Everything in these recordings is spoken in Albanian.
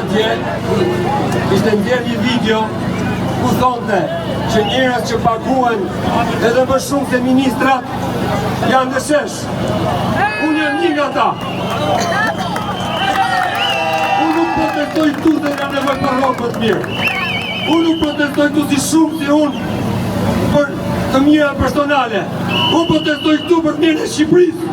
Madje, ishte ndjer një video ku thonte që njerëz që paguhen edhe më shumë se ministrat janë në shesh. Unë jam një nga ta. Unë nuk protestoj tu se nga nevoj për rrokë të mirë. Unë nuk protestoj tu si shumë si unë për të mira personale. Unë protestoj këtu për të mirë në Shqipërisë.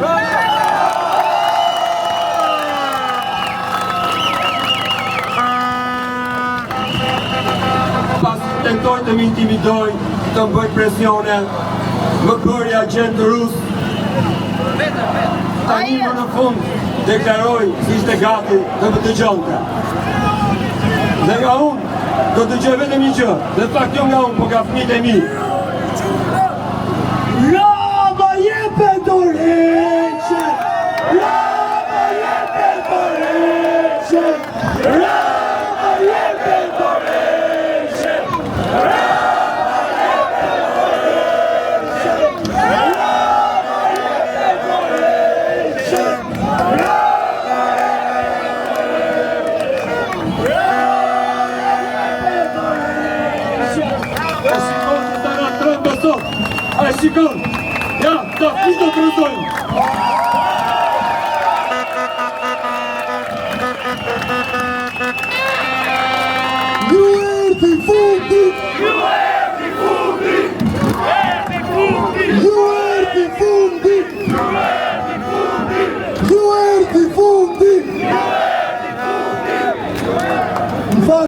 Tentoj të më intimidoj, të më bëj presione, më bëri agent rus. Tani më në fund deklaroj si ishte gati të më dëgjonte. Dhe nga unë, do të dëgjoj vetëm një gjë, dhe fakt jo nga unë, po ka fëmijët e mi. Rama jepe dorëheqe! Rama jepe dorëheqe! Rama jepe dorëheqe! A shikon, ja, da, i do të rëzojnë.